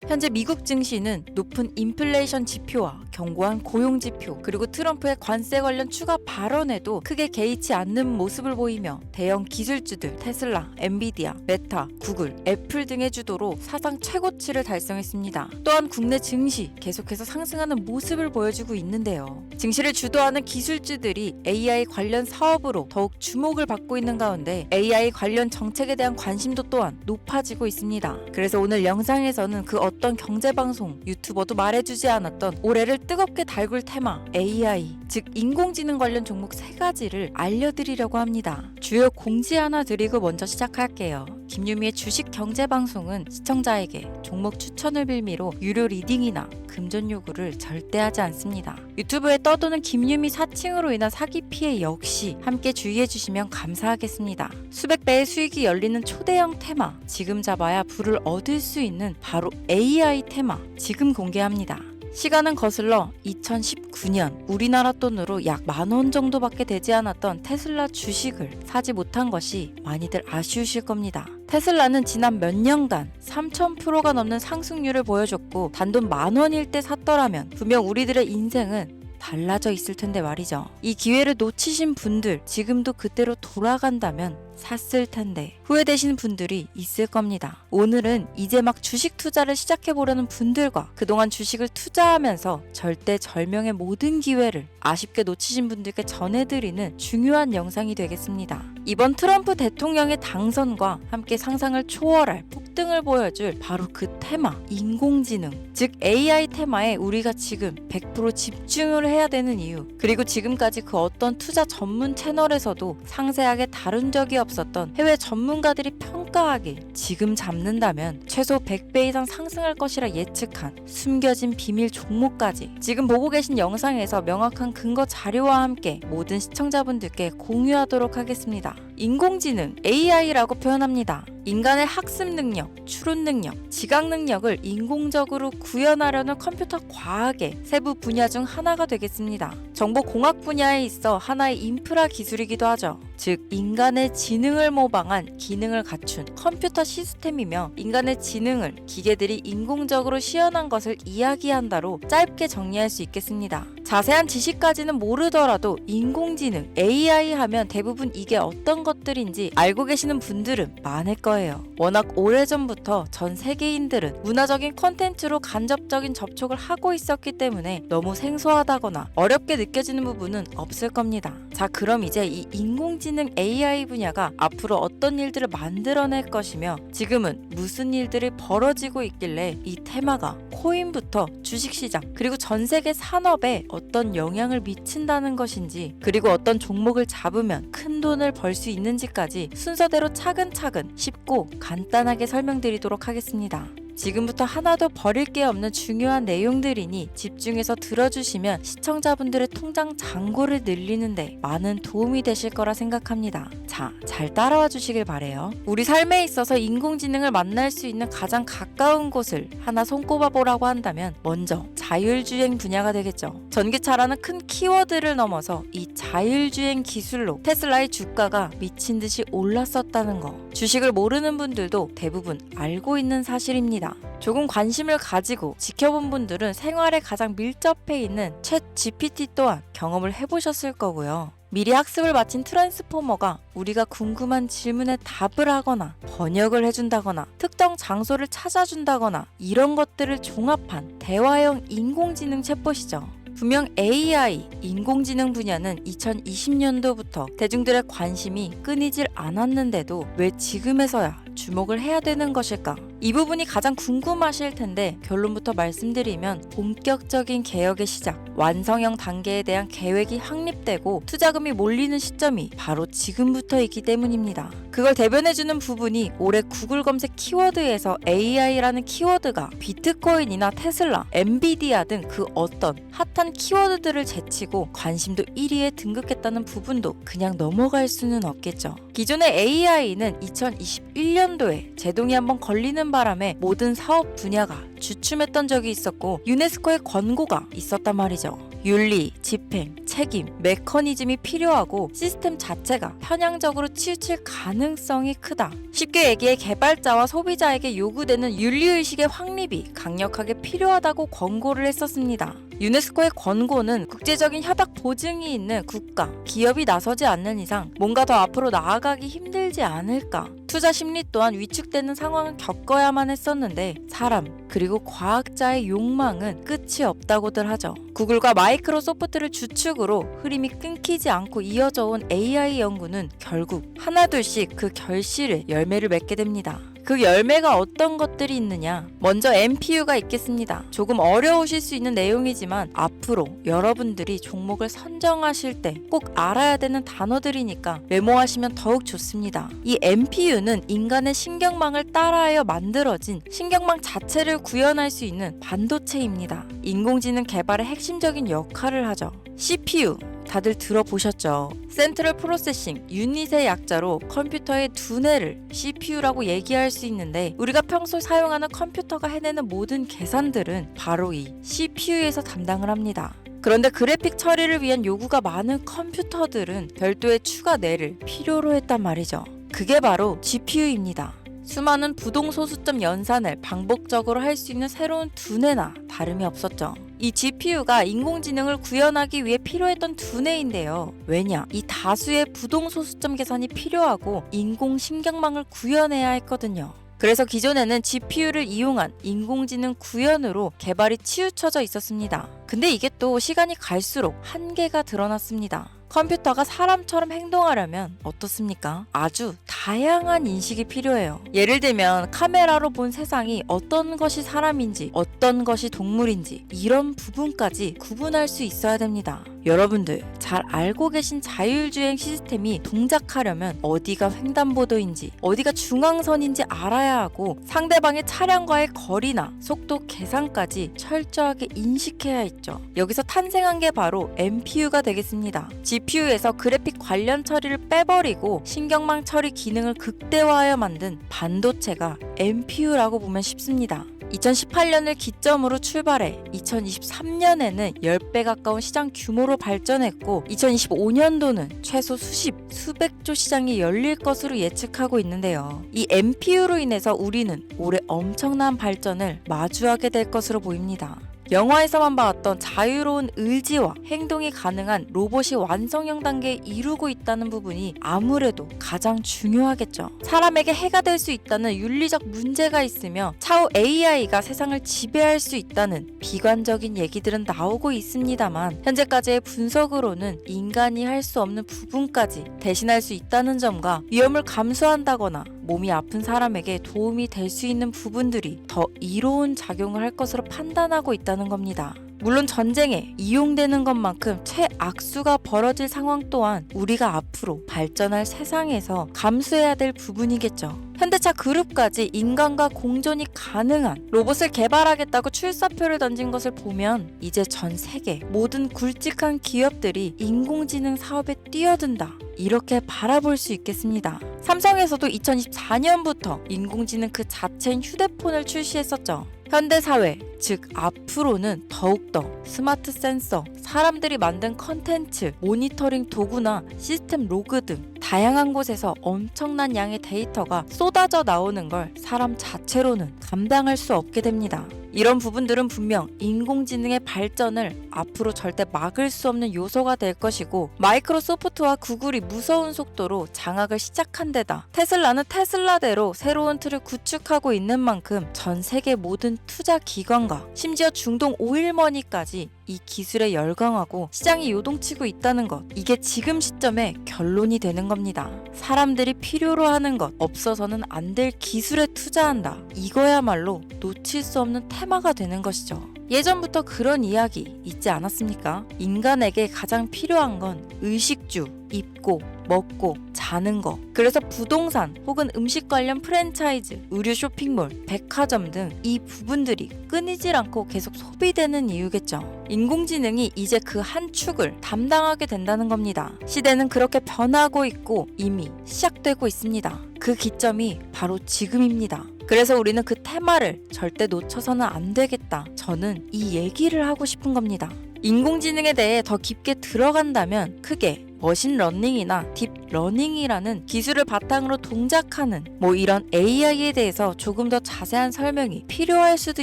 현재 미국 증시는 높은 인플레이션 지표와 견고한 고용 지표, 그리고 트럼프의 관세 관련 추가 발언에도 크게 개의치 않는 모습을 보이며 대형 기술주들 테슬라, 엔비디아, 메타, 구글, 애플 등의 주도로 사상 최고치를 달성했습니다. 또한 국내 증시 계속해서 상승하는 모습을 보여주고 있는데요. 증시를 주도하는 기술주들이 AI 관련 사업으로 더욱 주목을 받고 있는 가운데 AI 관련 정책에 대한 관심도 또한 높아지고 있습니다. 그래서 오늘 영상에서는 그 어떤 경제방송, 유튜버도 말해주지 않았던 올해를 뜨겁게 달굴 테마 AI, 즉 인공지능 관련 종목 3가지를 알려드리려고 합니다. 주요 공지 하나 드리고 먼저 시작할게요. 김유미의 주식 경제방송은 시청자에게 종목 추천을 빌미로 유료 리딩이나 금전 요구를 절대 하지 않습니다. 유튜브에 떠도는 김유미 사칭으로 인한 사기 피해 역시 함께 주의해 주시면 감사하겠습니다. 수백 배의 수익이 열리는 초대형 테마, 지금 잡아야 부를 얻을 수 있는 바로 AI 테마, 지금 공개합니다. 시간은 거슬러 2019년 우리나라 돈으로 약 10,000원 정도밖에 되지 않았던 테슬라 주식을 사지 못한 것이 많이들 아쉬우실 겁니다. 테슬라는 지난 몇 년간 3000%가 넘는 상승률을 보여줬고 단돈 10,000원일 때 샀더라면 분명 우리들의 인생은 달라져 있을 텐데 말이죠. 이 기회를 놓치신 분들, 지금도 그때로 돌아간다면 샀을 텐데 후회되시는 분들이 있을 겁니다. 오늘은 이제 막 주식 투자를 시작해보려는 분들과 그동안 주식을 투자하면서 절대절명의 모든 기회를 아쉽게 놓치신 분들께 전해드리는 중요한 영상이 되겠습니다. 이번 트럼프 대통령의 당선과 함께 상상을 초월할 폭등을 보여줄 바로 그 테마, 인공지능, 즉 AI 테마에 우리가 지금 100% 집중을 해야 되는 이유, 그리고 지금까지 그 어떤 투자 전문 채널에서도 상세하게 다룬 적이 없었던 해외 전문가들이 평가하길 지금 잡는다면 최소 100배 이상 상승할 것이라 예측한 숨겨진 비밀 종목까지 지금 보고 계신 영상에서 명확한 근거 자료와 함께 모든 시청자분들께 공유하도록 하겠습니다. 인공지능, AI라고 표현합니다. 인간의 학습 능력, 추론 능력, 지각 능력을 인공적으로 구현하려는 컴퓨터 과학의 세부 분야 중 하나가 되겠습니다. 정보공학 분야에 있어 하나의 인프라 기술이기도 하죠. 즉 인간의 지능을 모방한 기능을 갖춘 컴퓨터 시스템이며 인간의 지능을 기계들이 인공적으로 시연한 것을 이야기한다로 짧게 정리할 수 있겠습니다. 자세한 지식까지는 모르더라도 인공지능, AI 하면 대부분 이게 어떤 것들인지 알고 계시는 분들은 많을 거예요. 워낙 오래전부터 전 세계인들은 문화적인 콘텐츠로 간접적인 접촉을 하고 있었기 때문에 너무 생소하다거나 어렵게 느껴지는 부분은 없을 겁니다. 자, 그럼 이제 이 인공지능 AI 분야가 앞으로 어떤 일들을 만들어낼 것이며 지금은 무슨 일들이 벌어지고 있길래 이 테마가 코인부터 주식시장 그리고 전 세계 산업에 어떤 영향을 미친다는 것인지, 그리고 어떤 종목을 잡으면 큰 돈을 벌 수 있는지까지 순서대로 차근차근 쉽고 간단하게 설명드리도록 하겠습니다. 지금부터 하나도 버릴 게 없는 중요한 내용들이니 집중해서 들어주시면 시청자분들의 통장 잔고를 늘리는데 많은 도움이 되실 거라 생각합니다. 자, 잘 따라와 주시길 바래요. 우리 삶에 있어서 인공지능을 만날 수 있는 가장 가까운 곳을 하나 손꼽아 보라고 한다면 먼저 자율주행 분야가 되겠죠. 전기차라는 큰 키워드를 넘어서 이 자율주행 기술로 테슬라의 주가가 미친 듯이 올랐었다는 거, 주식을 모르는 분들도 대부분 알고 있는 사실입니다. 조금 관심을 가지고 지켜본 분들은 생활에 가장 밀접해 있는 챗 GPT 또한 경험을 해보셨을 거고요. 미리 학습을 마친 트랜스포머가 우리가 궁금한 질문에 답을 하거나 번역을 해준다거나 특정 장소를 찾아준다거나 이런 것들을 종합한 대화형 인공지능 챗봇이죠. 분명 AI, 인공지능 분야는 2020년도부터 대중들의 관심이 끊이질 않았는데도 왜 지금에서야 주목을 해야 되는 것일까? 이 부분이 가장 궁금하실 텐데 결론부터 말씀드리면 본격적인 개혁의 시작, 완성형 단계에 대한 계획이 확립되고 투자금이 몰리는 시점이 바로 지금부터이기 때문입니다. 그걸 대변해주는 부분이 올해 구글 검색 키워드에서 AI라는 키워드가 비트코인이나 테슬라, 엔비디아 등 그 어떤 핫한 키워드들을 제치고 관심도 1위에 등극했다는 부분도 그냥 넘어갈 수는 없겠죠. 기존의 AI는 2021년도에 제동이 한번 걸리는 바람에 모든 사업 분야가 주춤했던 적이 있었고 유네스코의 권고가 있었단 말이죠. 윤리, 집행, 책임, 메커니즘이 필요하고 시스템 자체가 편향적으로 치우칠 가능성이 크다. 쉽게 얘기해 개발자와 소비자에게 요구되는 윤리의식의 확립이 강력하게 필요하다고 권고를 했었습니다. 유네스코의 권고는 국제적인 협약 보증이 있는 국가, 기업이 나서지 않는 이상 뭔가 더 앞으로 나아가기 힘들지 않을까. 투자 심리 또한 위축되는 상황을 겪어야만 했었는데 사람 그리고 과학자의 욕망은 끝이 없다고들 하죠. 구글과 마이크로소프트를 주축으로 흐름이 끊기지 않고 이어져 온 AI 연구는 결국 하나둘씩 그 결실의 열매를 맺게 됩니다. 그 열매가 어떤 것들이 있느냐? 먼저 MPU가 있겠습니다. 조금 어려우실 수 있는 내용이지만 앞으로 여러분들이 종목을 선정하실 때 꼭 알아야 되는 단어들이니까 메모하시면 더욱 좋습니다. 이 MPU는 인간의 신경망을 따라하여 만들어진 신경망 자체를 구현할 수 있는 반도체입니다. 인공지능 개발의 핵심적인 역할을 하죠. CPU 다들 들어보셨죠? 센트럴 프로세싱 유닛의 약자로 컴퓨터의 두뇌를 CPU라고 얘기할 수 있는데 우리가 평소 사용하는 컴퓨터가 해내는 모든 계산들은 바로 이 CPU에서 담당을 합니다. 그런데 그래픽 처리를 위한 요구가 많은 컴퓨터들은 별도의 추가 뇌를 필요로 했단 말이죠. 그게 바로 GPU입니다. 수많은 부동소수점 연산을 반복적으로 할 수 있는 새로운 두뇌나 다름이 없었죠. 이 GPU가 인공지능을 구현하기 위해 필요했던 두뇌인데요. 왜냐? 이 다수의 부동소수점 계산이 필요하고 인공신경망을 구현해야 했거든요. 그래서 기존에는 GPU를 이용한 인공지능 구현으로 개발이 치우쳐져 있었습니다. 근데 이게 또 시간이 갈수록 한계가 드러났습니다. 컴퓨터가 사람처럼 행동하려면 어떻습니까? 아주 다양한 인식이 필요해요. 예를 들면 카메라로 본 세상이 어떤 것이 사람인지 어떤 것이 동물인지 이런 부분까지 구분할 수 있어야 됩니다. 여러분들 잘 알고 계신 자율주행 시스템이 동작하려면 어디가 횡단보도인지 어디가 중앙선인지 알아야 하고 상대방의 차량과의 거리나 속도 계산까지 철저하게 인식해야 있죠. 여기서 탄생한 게 바로 MPU가 되겠습니다. GPU에서 그래픽 관련 처리를 빼버리고 신경망 처리 기능을 극대화하여 만든 반도체가 MPU라고 보면 쉽습니다. 2018년을 기점으로 출발해 2023년에는 10배 가까운 시장 규모로 발전했고 2025년도는 최소 수백조 시장이 열릴 것으로 예측하고 있는데요. 이 MPU로 인해서 우리는 올해 엄청난 발전을 마주하게 될 것으로 보입니다. 영화에서만 봤던 자유로운 의지와 행동이 가능한 로봇이 완성형 단계에 이루고 있다는 부분이 아무래도 가장 중요하겠죠. 사람에게 해가 될 수 있다는 윤리적 문제가 있으며 차후 AI가 세상을 지배할 수 있다는 비관적인 얘기들은 나오고 있습니다만 현재까지의 분석으로는 인간이 할 수 없는 부분까지 대신할 수 있다는 점과 위험을 감수한다거나 몸이 아픈 사람에게 도움이 될 수 있는 부분들이 더 이로운 작용을 할 것으로 판단하고 있다는 겁니다. 물론 전쟁에 이용되는 것만큼 최악수가 벌어질 상황 또한 우리가 앞으로 발전할 세상에서 감수해야 될 부분이겠죠. 현대차 그룹까지 인간과 공존이 가능한 로봇을 개발하겠다고 출사표를 던진 것을 보면 이제 전 세계 모든 굵직한 기업들이 인공지능 사업에 뛰어든다. 이렇게 바라볼 수 있겠습니다. 삼성에서도 2024년부터 인공지능 그 자체인 휴대폰을 출시했었죠. 현대사회, 즉 앞으로는 더욱더 스마트 센서, 사람들이 만든 컨텐츠, 모니터링 도구나 시스템 로그 등 다양한 곳에서 엄청난 양의 데이터가 쏟아져 나오는 걸 사람 자체로는 감당할 수 없게 됩니다. 이런 부분들은 분명 인공지능의 발전을 앞으로 절대 막을 수 없는 요소가 될 것이고 마이크로소프트와 구글이 무서운 속도로 장악을 시작한 데다 테슬라는 테슬라대로 새로운 틀을 구축하고 있는 만큼 전 세계 모든 투자 기관과 심지어 중동 오일머니까지 이 기술에 열광하고 시장이 요동치고 있다는 것, 이게 지금 시점에 결론이 되는 겁니다. 사람들이 필요로 하는 것, 없어서는 안 될 기술에 투자한다. 이거야말로 놓칠 수 없는 테마가 되는 것이죠. 예전부터 그런 이야기 있지 않았습니까? 인간에게 가장 필요한 건 의식주, 입고, 먹고, 자는 거. 그래서 부동산 혹은 음식 관련 프랜차이즈, 의류 쇼핑몰, 백화점 등 이 부분들이 끊이질 않고 계속 소비되는 이유겠죠. 인공지능이 이제 그 한 축을 담당하게 된다는 겁니다. 시대는 그렇게 변하고 있고 이미 시작되고 있습니다. 그 기점이 바로 지금입니다. 그래서 우리는 그 테마를 절대 놓쳐서는 안 되겠다. 저는 이 얘기를 하고 싶은 겁니다. 인공지능에 대해 더 깊게 들어간다면 크게 머신러닝이나 딥러닝이라는 기술을 바탕으로 동작하는 이런 AI에 대해서 조금 더 자세한 설명이 필요할 수도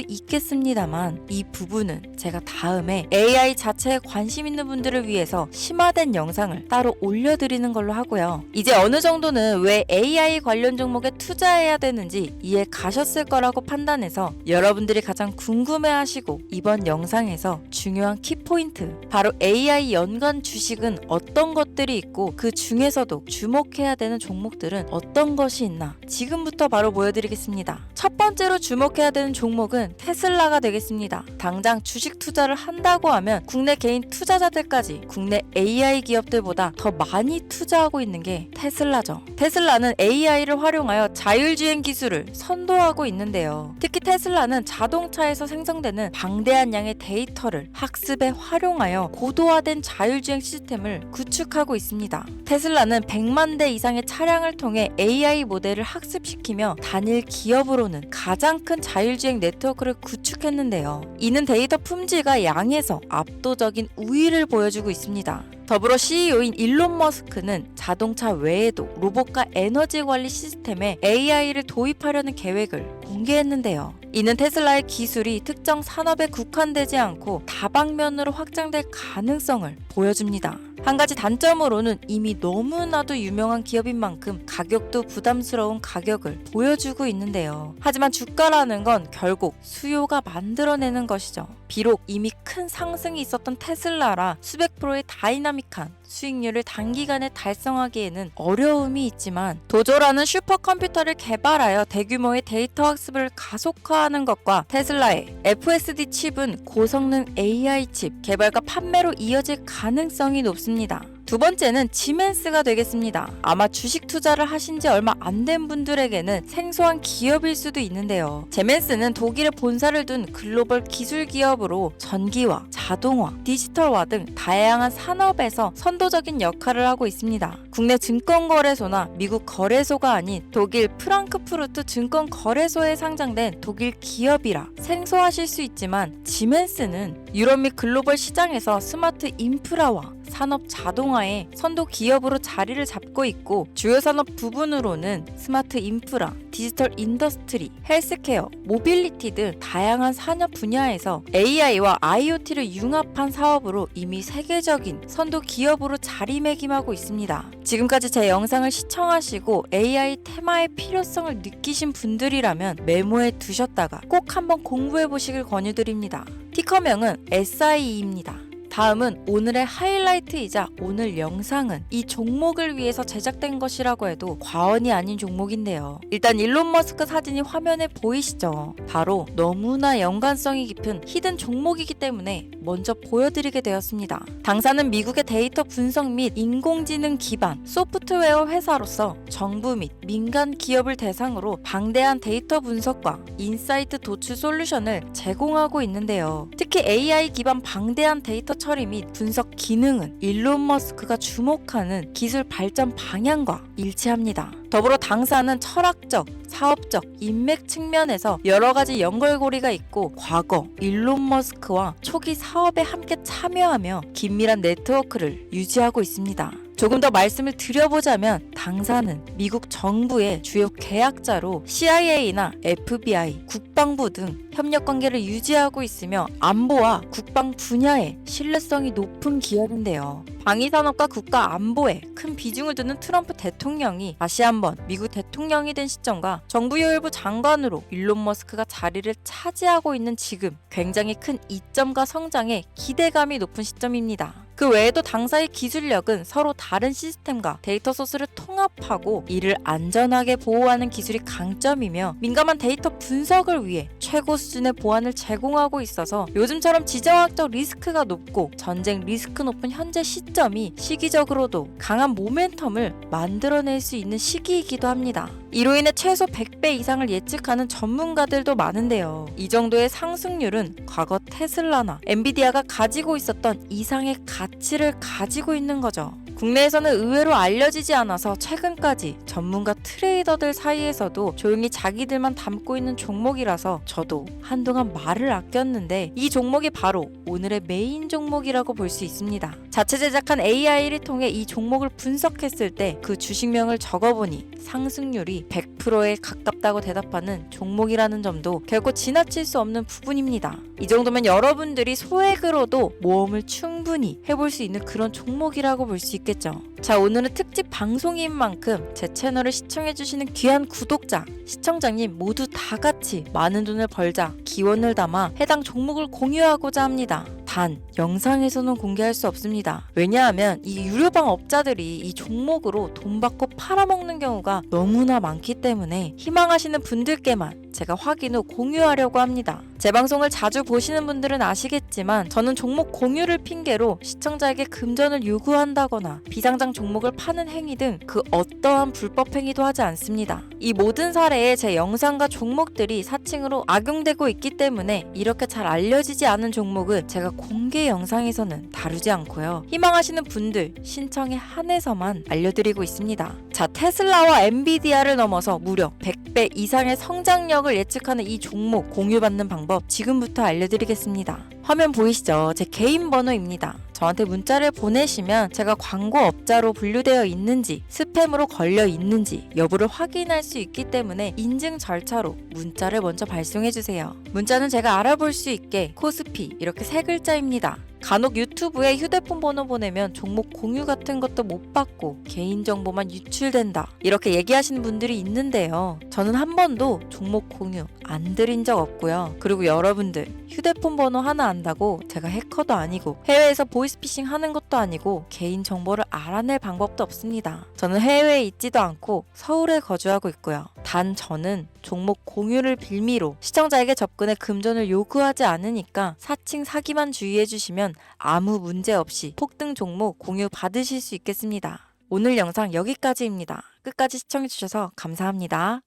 있겠습니다만 이 부분은 제가 다음에 AI 자체에 관심 있는 분들을 위해서 심화된 영상을 따로 올려드리는 걸로 하고요. 이제 어느 정도는 왜 AI 관련 종목에 투자해야 되는지 이해 가셨을 거라고 판단해서 여러분들이 가장 궁금해하시고 이번 영상에서 중요한 키포인트, 바로 AI 연관 주식은 어떤 것들이 있고 그 중에서도 주목해야 되는 종목들은 어떤 것이 있나 지금부터 바로 보여드리겠습니다. 첫 번째로 주목해야 되는 종목은 테슬라가 되겠습니다. 당장 주식 투자를 한다고 하면 국내 개인 투자자들까지 국내 AI 기업들보다 더 많이 투자하고 있는 게 테슬라죠. 테슬라는 AI를 활용하여 자율주행 기술을 선도하고 있는데요. 특히 테슬라는 자동차에서 생성되는 방대한 양의 데이터를 학습에 활용하여 고도화된 자율주행 시스템을 구축하고 있습니다. 테슬라는 100만 대 이상의 차량을 통해 AI 모델을 학습시키며 단일 기업으로는 가장 큰 자율주행 네트워크를 구축했는데요. 이는 데이터 품질과 양에서 압도적인 우위를 보여주고 있습니다. 더불어 CEO인 일론 머스크는 자동차 외에도 로봇과 에너지 관리 시스템에 AI를 도입하려는 계획을 공개했는데요. 이는 테슬라의 기술이 특정 산업에 국한되지 않고 다방면으로 확장될 가능성을 보여줍니다. 한 가지 단점으로는 이미 너무나도 유명한 기업인 만큼 가격도 부담스러운 가격을 보여주고 있는데요. 하지만 주가라는 건 결국 수요가 만들어내는 것이죠. 비록 이미 큰 상승이 있었던 테슬라라 수백 프로의 다이나믹한 수익률을 단기간에 달성하기에는 어려움이 있지만 도조라는 슈퍼컴퓨터를 개발하여 대규모의 데이터 학습을 가속화하는 것과 테슬라의 FSD 칩은 고성능 AI 칩 개발과 판매로 이어질 가능성이 높습니다. 두 번째는 지멘스가 되겠습니다. 아마 주식 투자를 하신 지 얼마 안 된 분들에게는 생소한 기업일 수도 있는데요. 지멘스는 독일에 본사를 둔 글로벌 기술 기업으로 전기화, 자동화, 디지털화 등 다양한 산업에서 선도적인 역할을 하고 있습니다. 국내 증권거래소나 미국 거래소가 아닌 독일 프랑크푸르트 증권거래소에 상장된 독일 기업이라 생소하실 수 있지만 지멘스는 유럽 및 글로벌 시장에서 스마트 인프라와 산업 자동화의 선도 기업으로 자리를 잡고 있고 주요 산업 부분으로는 스마트 인프라, 디지털 인더스트리, 헬스케어, 모빌리티 등 다양한 산업 분야에서 AI와 IoT를 융합한 사업으로 이미 세계적인 선도 기업으로 자리매김하고 있습니다. 지금까지 제 영상을 시청하시고 AI 테마의 필요성을 느끼신 분들이라면 메모해 두셨다가 꼭 한번 공부해 보시길 권유드립니다. 티커명은 SIE입니다. 다음은 오늘의 하이라이트이자 오늘 영상은 이 종목을 위해서 제작된 것이라고 해도 과언이 아닌 종목인데요. 일단 일론 머스크 사진이 화면에 보이시죠? 바로 너무나 연관성이 깊은 히든 종목이기 때문에 먼저 보여드리게 되었습니다. 당사는 미국의 데이터 분석 및 인공지능 기반 소프트웨어 회사로서 정부 및 민간 기업을 대상으로 방대한 데이터 분석과 인사이트 도출 솔루션을 제공하고 있는데요. 특히 AI 기반 방대한 데이터 처리 및 분석 기능은 일론 머스크가 주목하는 기술 발전 방향과 일치합니다. 더불어 당사는 철학적, 사업적, 인맥 측면에서 여러 가지 연결고리가 있고 과거 일론 머스크와 초기 사업에 함께 참여하며 긴밀한 네트워크를 유지하고 있습니다. 조금 더 말씀을 드려보자면 당사는 미국 정부의 주요 계약자로 CIA나 FBI, 국방부 등 협력 관계를 유지하고 있으며 안보와 국방 분야에 신뢰성이 높은 기업인데요. 방위산업과 국가 안보에 큰 비중을 두는 트럼프 대통령이 다시 한번 미국 대통령이 된 시점과 정부요일부 장관으로 일론 머스크가 자리를 차지하고 있는 지금 굉장히 큰 이점과 성장에 기대감이 높은 시점입니다. 그 외에도 당사의 기술력은 서로 다른 시스템과 데이터 소스를 통합하고 이를 안전하게 보호하는 기술이 강점이며 민감한 데이터 분석을 위해 최고 수준의 보안을 제공하고 있어서 요즘처럼 지정학적 리스크가 높고 전쟁 리스크 높은 현재 시점이 시기적으로도 강한 모멘텀을 만들어낼 수 있는 시기이기도 합니다. 이로 인해 최소 100배 이상을 예측하는 전문가들도 많은데요. 이 정도의 상승률은 과거 테슬라나 엔비디아가 가지고 있었던 이상의 가치를 가지고 있는 거죠. 국내에서는 의외로 알려지지 않아서 최근까지 전문가 트레이더들 사이에서도 조용히 자기들만 담고 있는 종목이라서 저도 한동안 말을 아꼈는데 이 종목이 바로 오늘의 메인 종목이라고 볼 수 있습니다. 자체 제작한 AI를 통해 이 종목을 분석했을 때 그 주식명을 적어보니 상승률이 100%에 가깝다고 대답하는 종목이라는 점도 결코 지나칠 수 없는 부분입니다. 이 정도면 여러분들이 소액으로도 모험을 충분히 해볼 수 있는 그런 종목이라고 볼 수 있겠죠. 자, 오늘은 특집 방송인 만큼 제 채널을 시청해주시는 귀한 구독자, 시청자님 모두 다 같이 많은 돈을 벌자 기원을 담아 해당 종목을 공유하고자 합니다. 단 영상에서는 공개할 수 없습니다. 왜냐하면 이 유료방 업자들이 이 종목으로 돈 받고 팔아먹는 경우가 너무나 많기 때문에 희망하시는 분들께만 제가 확인 후 공유하려고 합니다. 제 방송을 자주 보시는 분들은 아시겠지만 저는 종목 공유를 핑계로 시청자에게 금전을 요구한다거나 비상장 종목을 파는 행위 등 그 어떠한 불법 행위도 하지 않습니다. 이 모든 사례에 제 영상과 종목들이 사칭으로 악용되고 있기 때문에 이렇게 잘 알려지지 않은 종목은 제가 공개 영상에서는 다루지 않고요. 희망하시는 분들 신청에 한해서만 알려드리고 있습니다. 자, 테슬라와 엔비디아를 넘어서 무려 100배 이상의 성장력을 예측하는 이 종목 공유받는 방법 지금부터 알려드리겠습니다. 화면 보이시죠? 제 개인 번호입니다. 저한테 문자를 보내시면 제가 광고업자로 분류되어 있는지 스팸으로 걸려 있는지 여부를 확인할 수 있기 때문에 인증 절차로 문자를 먼저 발송해주세요. 문자는 제가 알아볼 수 있게 코스피 이렇게 세 글자입니다. 간혹 유튜브에 휴대폰 번호 보내면 종목 공유 같은 것도 못 받고 개인정보만 유출된다 이렇게 얘기하시는 분들이 있는데요. 저는 한 번도 종목 공유 안 드린 적 없고요. 그리고 여러분들 휴대폰 번호 하나 안다고 제가 해커도 아니고 해외에서 보이스피싱 하는 것도 아니고 개인정보를 알아낼 방법도 없습니다. 저는 해외에 있지도 않고 서울에 거주하고 있고요. 단 저는 종목 공유를 빌미로 시청자에게 접근해 금전을 요구하지 않으니까 사칭 사기만 주의해 주시면 아무 문제 없이 폭등 종목 공유 받으실 수 있겠습니다. 오늘 영상 여기까지입니다. 끝까지 시청해 주셔서 감사합니다.